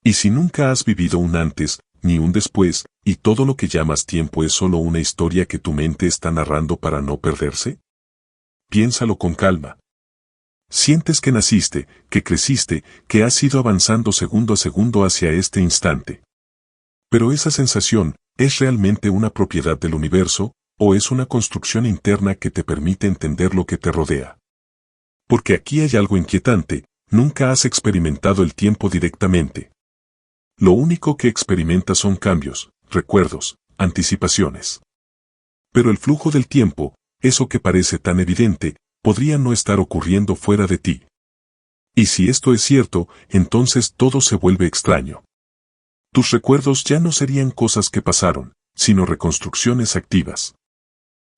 Y si nunca has vivido un antes, ni un después, y todo lo que llamas tiempo es solo una historia que tu mente está narrando para no perderse? Piénsalo con calma. Sientes que naciste, que creciste, que has ido avanzando segundo a segundo hacia este instante. Pero esa sensación, ¿es realmente una propiedad del universo, o es una construcción interna que te permite entender lo que te rodea? Porque aquí hay algo inquietante, nunca has experimentado el tiempo directamente. Lo único que experimentas son cambios, recuerdos, anticipaciones. Pero el flujo del tiempo, eso que parece tan evidente, podría no estar ocurriendo fuera de ti. Y si esto es cierto, entonces todo se vuelve extraño. Tus recuerdos ya no serían cosas que pasaron, sino reconstrucciones activas.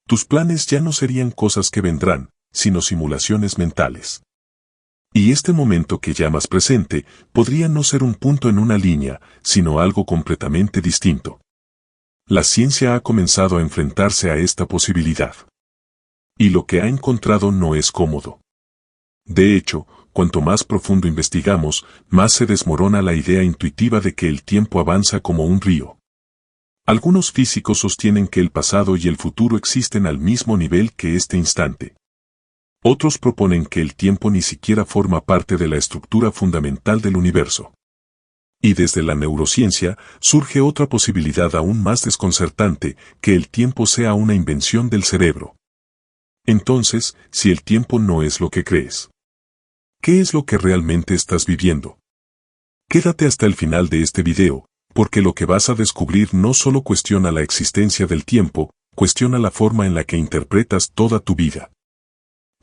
Tus planes ya no serían cosas que vendrán, sino simulaciones mentales. Y este momento que llamas presente, podría no ser un punto en una línea, sino algo completamente distinto. La ciencia ha comenzado a enfrentarse a esta posibilidad. Y lo que ha encontrado no es cómodo. De hecho, cuanto más profundo investigamos, más se desmorona la idea intuitiva de que el tiempo avanza como un río. Algunos físicos sostienen que el pasado y el futuro existen al mismo nivel que este instante. Otros proponen que el tiempo ni siquiera forma parte de la estructura fundamental del universo. Y desde la neurociencia surge otra posibilidad aún más desconcertante, que el tiempo sea una invención del cerebro. Entonces, si el tiempo no es lo que crees, ¿qué es lo que realmente estás viviendo? Quédate hasta el final de este video, porque lo que vas a descubrir no solo cuestiona la existencia del tiempo, cuestiona la forma en la que interpretas toda tu vida.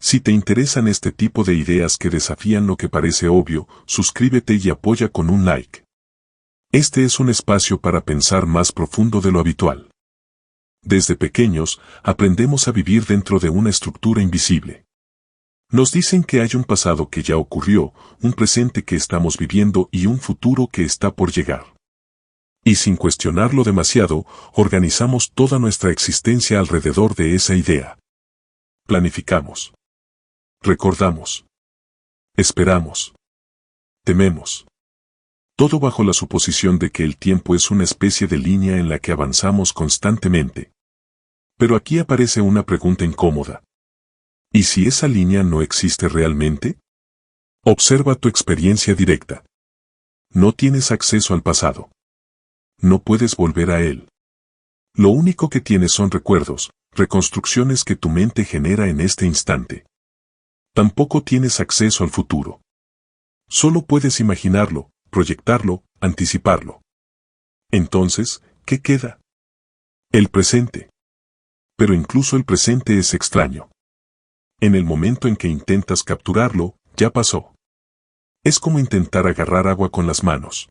Si te interesan este tipo de ideas que desafían lo que parece obvio, suscríbete y apoya con un like. Este es un espacio para pensar más profundo de lo habitual. Desde pequeños, aprendemos a vivir dentro de una estructura invisible. Nos dicen que hay un pasado que ya ocurrió, un presente que estamos viviendo y un futuro que está por llegar. Y sin cuestionarlo demasiado, organizamos toda nuestra existencia alrededor de esa idea. Planificamos. Recordamos. Esperamos. Tememos. Todo bajo la suposición de que el tiempo es una especie de línea en la que avanzamos constantemente. Pero aquí aparece una pregunta incómoda. ¿Y si esa línea no existe realmente? Observa tu experiencia directa. No tienes acceso al pasado. No puedes volver a él. Lo único que tienes son recuerdos, reconstrucciones que tu mente genera en este instante. Tampoco tienes acceso al futuro. Solo puedes imaginarlo, proyectarlo, anticiparlo. Entonces, ¿qué queda? El presente. Pero incluso el presente es extraño. En el momento en que intentas capturarlo, ya pasó. Es como intentar agarrar agua con las manos.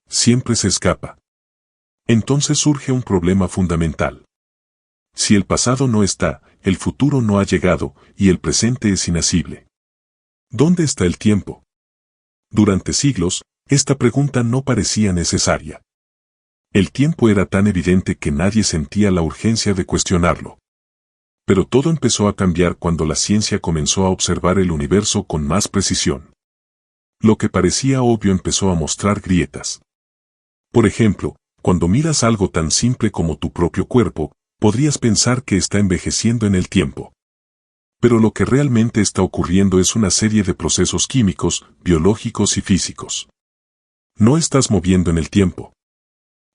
Siempre se escapa. Entonces surge un problema fundamental. Si el pasado no está, el futuro no ha llegado, y el presente es inasible. ¿Dónde está el tiempo? Durante siglos, esta pregunta no parecía necesaria. El tiempo era tan evidente que nadie sentía la urgencia de cuestionarlo. Pero todo empezó a cambiar cuando la ciencia comenzó a observar el universo con más precisión. Lo que parecía obvio empezó a mostrar grietas. Por ejemplo, cuando miras algo tan simple como tu propio cuerpo, podrías pensar que está envejeciendo en el tiempo. Pero lo que realmente está ocurriendo es una serie de procesos químicos, biológicos y físicos. No estás moviendo en el tiempo.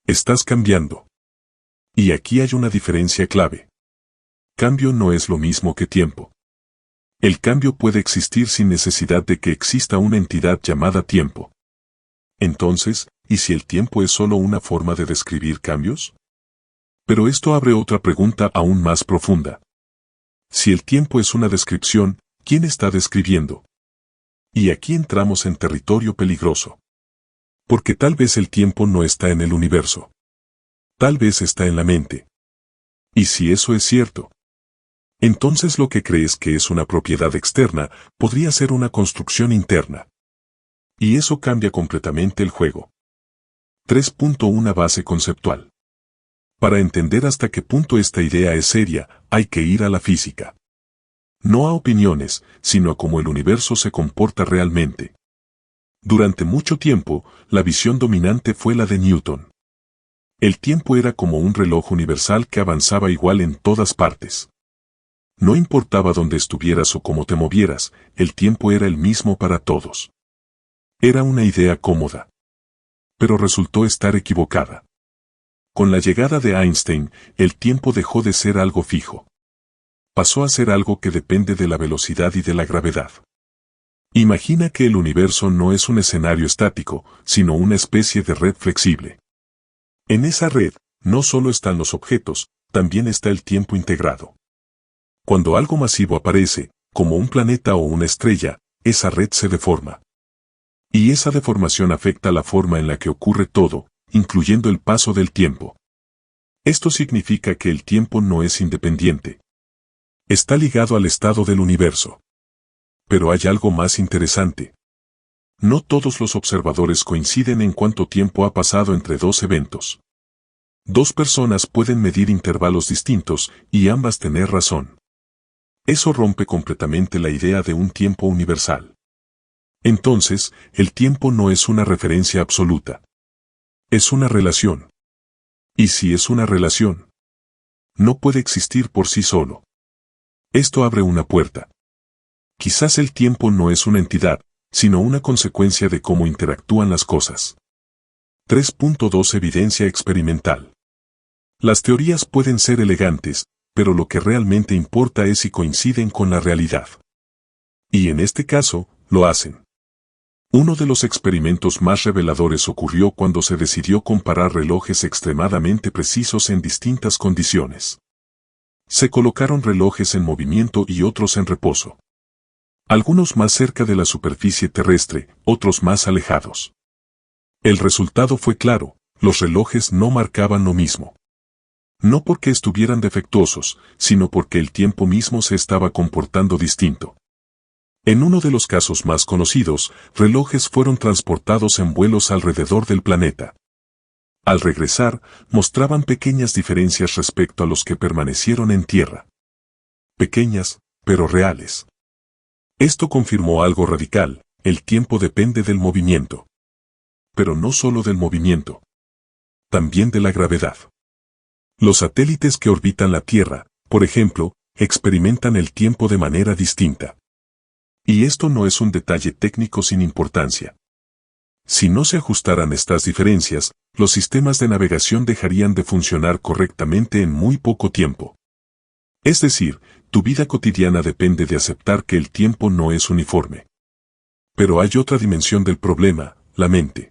Estás cambiando. Y aquí hay una diferencia clave. Cambio no es lo mismo que tiempo. El cambio puede existir sin necesidad de que exista una entidad llamada tiempo. Entonces, ¿y si el tiempo es solo una forma de describir cambios? Pero esto abre otra pregunta aún más profunda. Si el tiempo es una descripción, ¿quién está describiendo? Y aquí entramos en territorio peligroso. Porque tal vez el tiempo no está en el universo. Tal vez está en la mente. Y si eso es cierto, entonces lo que crees que es una propiedad externa, podría ser una construcción interna. Y eso cambia completamente el juego. 3.1 Base conceptual. Para entender hasta qué punto esta idea es seria, hay que ir a la física. No a opiniones, sino a cómo el universo se comporta realmente. Durante mucho tiempo, la visión dominante fue la de Newton. El tiempo era como un reloj universal que avanzaba igual en todas partes. No importaba dónde estuvieras o cómo te movieras, el tiempo era el mismo para todos. Era una idea cómoda. Pero resultó estar equivocada. Con la llegada de Einstein, el tiempo dejó de ser algo fijo. Pasó a ser algo que depende de la velocidad y de la gravedad. Imagina que el universo no es un escenario estático, sino una especie de red flexible. En esa red, no solo están los objetos, también está el tiempo integrado. Cuando algo masivo aparece, como un planeta o una estrella, esa red se deforma. Y esa deformación afecta la forma en la que ocurre todo, incluyendo el paso del tiempo. Esto significa que el tiempo no es independiente. Está ligado al estado del universo. Pero hay algo más interesante. No todos los observadores coinciden en cuánto tiempo ha pasado entre dos eventos. Dos personas pueden medir intervalos distintos y ambas tener razón. Eso rompe completamente la idea de un tiempo universal. Entonces, el tiempo no es una referencia absoluta. Es una relación. Y si es una relación, no puede existir por sí solo. Esto abre una puerta. Quizás el tiempo no es una entidad, sino una consecuencia de cómo interactúan las cosas. 3.2 Evidencia experimental. Las teorías pueden ser elegantes, pero lo que realmente importa es si coinciden con la realidad. Y en este caso, lo hacen. Uno de los experimentos más reveladores ocurrió cuando se decidió comparar relojes extremadamente precisos en distintas condiciones. Se colocaron relojes en movimiento y otros en reposo. Algunos más cerca de la superficie terrestre, otros más alejados. El resultado fue claro, los relojes no marcaban lo mismo. No porque estuvieran defectuosos, sino porque el tiempo mismo se estaba comportando distinto. En uno de los casos más conocidos, relojes fueron transportados en vuelos alrededor del planeta. Al regresar, mostraban pequeñas diferencias respecto a los que permanecieron en tierra. Pequeñas, pero reales. Esto confirmó algo radical, el tiempo depende del movimiento. Pero no solo del movimiento. También de la gravedad. Los satélites que orbitan la Tierra, por ejemplo, experimentan el tiempo de manera distinta. Y esto no es un detalle técnico sin importancia. Si no se ajustaran estas diferencias, los sistemas de navegación dejarían de funcionar correctamente en muy poco tiempo. Es decir, tu vida cotidiana depende de aceptar que el tiempo no es uniforme. Pero hay otra dimensión del problema, la mente.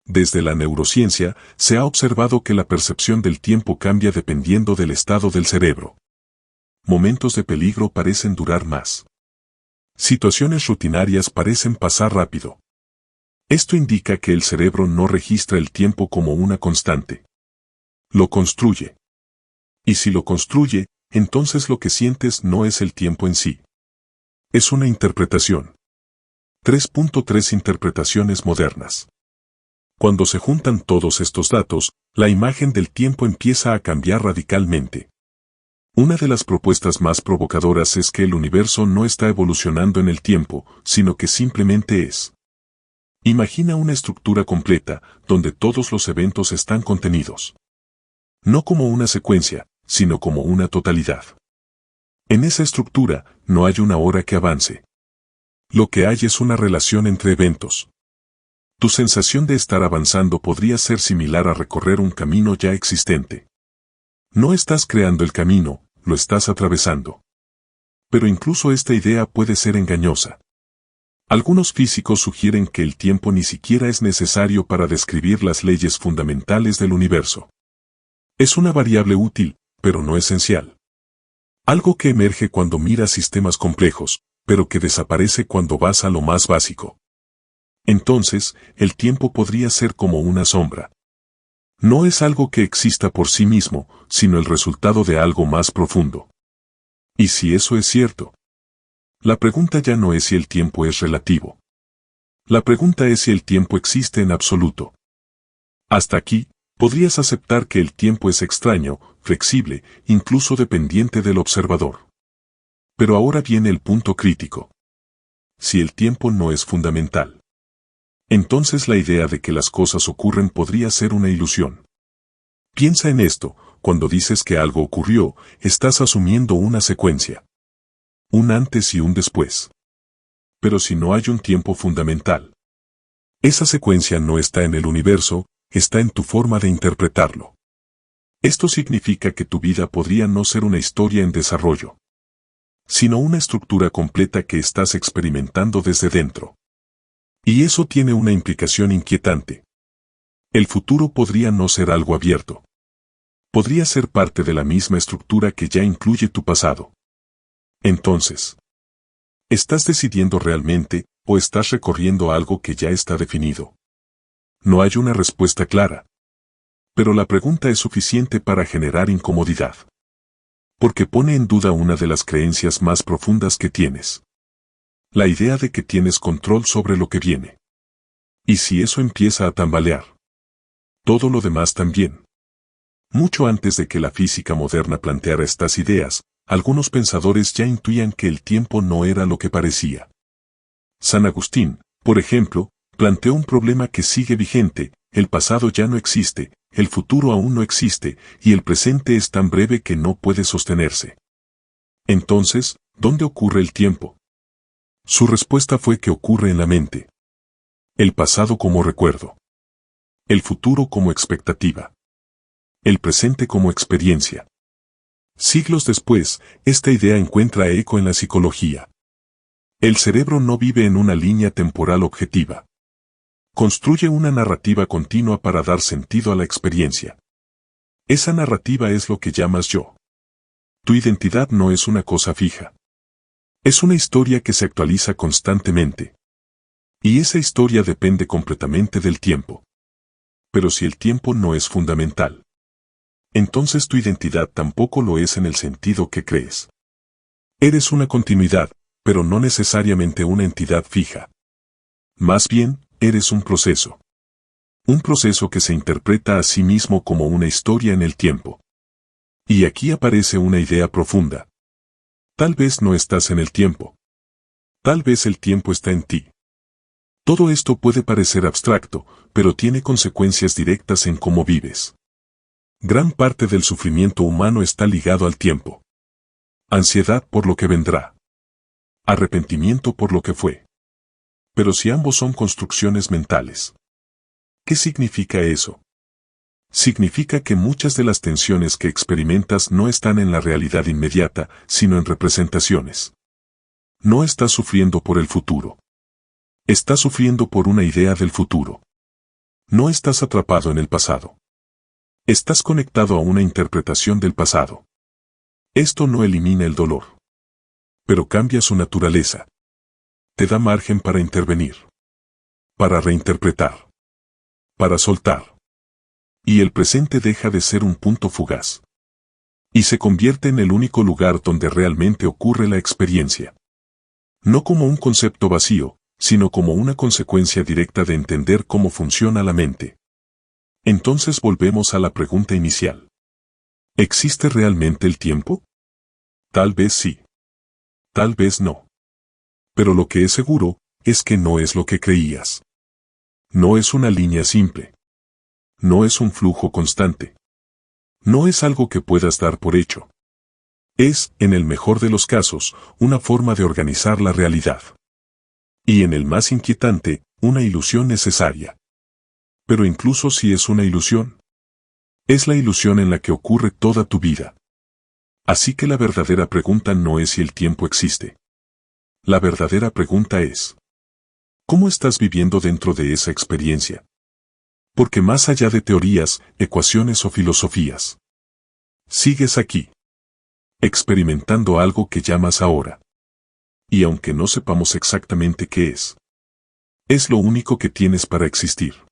Desde la neurociencia, se ha observado que la percepción del tiempo cambia dependiendo del estado del cerebro. Momentos de peligro parecen durar más. Situaciones rutinarias parecen pasar rápido. Esto indica que el cerebro no registra el tiempo como una constante. Lo construye. Y si lo construye, entonces lo que sientes no es el tiempo en sí. Es una interpretación. 3.3 Interpretaciones modernas. Cuando se juntan todos estos datos, la imagen del tiempo empieza a cambiar radicalmente. Una de las propuestas más provocadoras es que el universo no está evolucionando en el tiempo, sino que simplemente es. Imagina una estructura completa, donde todos los eventos están contenidos. No como una secuencia, sino como una totalidad. En esa estructura, no hay una hora que avance. Lo que hay es una relación entre eventos. Tu sensación de estar avanzando podría ser similar a recorrer un camino ya existente. No estás creando el camino, lo estás atravesando. Pero incluso esta idea puede ser engañosa. Algunos físicos sugieren que el tiempo ni siquiera es necesario para describir las leyes fundamentales del universo. Es una variable útil, pero no esencial. Algo que emerge cuando miras sistemas complejos, pero que desaparece cuando vas a lo más básico. Entonces, el tiempo podría ser como una sombra. No es algo que exista por sí mismo, sino el resultado de algo más profundo. ¿Y si eso es cierto? La pregunta ya no es si el tiempo es relativo. La pregunta es si el tiempo existe en absoluto. Hasta aquí, podrías aceptar que el tiempo es extraño, flexible, incluso dependiente del observador. Pero ahora viene el punto crítico. Si el tiempo no es fundamental. Entonces la idea de que las cosas ocurren podría ser una ilusión. Piensa en esto, cuando dices que algo ocurrió, estás asumiendo una secuencia. Un antes y un después. Pero si no hay un tiempo fundamental, esa secuencia no está en el universo, está en tu forma de interpretarlo. Esto significa que tu vida podría no ser una historia en desarrollo, sino una estructura completa que estás experimentando desde dentro. Y eso tiene una implicación inquietante. El futuro podría no ser algo abierto. Podría ser parte de la misma estructura que ya incluye tu pasado. Entonces, ¿estás decidiendo realmente o estás recorriendo algo que ya está definido? No hay una respuesta clara. Pero la pregunta es suficiente para generar incomodidad. Porque pone en duda una de las creencias más profundas que tienes. La idea de que tienes control sobre lo que viene. ¿Y si eso empieza a tambalear? Todo lo demás también. Mucho antes de que la física moderna planteara estas ideas, algunos pensadores ya intuían que el tiempo no era lo que parecía. San Agustín, por ejemplo, planteó un problema que sigue vigente: el pasado ya no existe, el futuro aún no existe, y el presente es tan breve que no puede sostenerse. Entonces, ¿dónde ocurre el tiempo? Su respuesta fue que ocurre en la mente. El pasado como recuerdo. El futuro como expectativa. El presente como experiencia. Siglos después, esta idea encuentra eco en la psicología. El cerebro no vive en una línea temporal objetiva. Construye una narrativa continua para dar sentido a la experiencia. Esa narrativa es lo que llamas yo. Tu identidad no es una cosa fija. Es una historia que se actualiza constantemente. Y esa historia depende completamente del tiempo. Pero si el tiempo no es fundamental, entonces tu identidad tampoco lo es en el sentido que crees. Eres una continuidad, pero no necesariamente una entidad fija. Más bien, eres un proceso. Un proceso que se interpreta a sí mismo como una historia en el tiempo. Y aquí aparece una idea profunda. Tal vez no estás en el tiempo. Tal vez el tiempo está en ti. Todo esto puede parecer abstracto, pero tiene consecuencias directas en cómo vives. Gran parte del sufrimiento humano está ligado al tiempo. Ansiedad por lo que vendrá. Arrepentimiento por lo que fue. Pero si ambos son construcciones mentales, ¿qué significa eso? Significa que muchas de las tensiones que experimentas no están en la realidad inmediata, sino en representaciones. No estás sufriendo por el futuro. Estás sufriendo por una idea del futuro. No estás atrapado en el pasado. Estás conectado a una interpretación del pasado. Esto no elimina el dolor, pero cambia su naturaleza. Te da margen para intervenir, para reinterpretar, para soltar. Y el presente deja de ser un punto fugaz. Y se convierte en el único lugar donde realmente ocurre la experiencia. No como un concepto vacío, sino como una consecuencia directa de entender cómo funciona la mente. Entonces volvemos a la pregunta inicial. ¿Existe realmente el tiempo? Tal vez sí. Tal vez no. Pero lo que es seguro, es que no es lo que creías. No es una línea simple. No es un flujo constante. No es algo que puedas dar por hecho. Es, en el mejor de los casos, una forma de organizar la realidad. Y en el más inquietante, una ilusión necesaria. Pero incluso si es una ilusión, es la ilusión en la que ocurre toda tu vida. Así que la verdadera pregunta no es si el tiempo existe. La verdadera pregunta es: ¿cómo estás viviendo dentro de esa experiencia? Porque más allá de teorías, ecuaciones o filosofías, sigues aquí, experimentando algo que llamas ahora. Y aunque no sepamos exactamente qué es lo único que tienes para existir.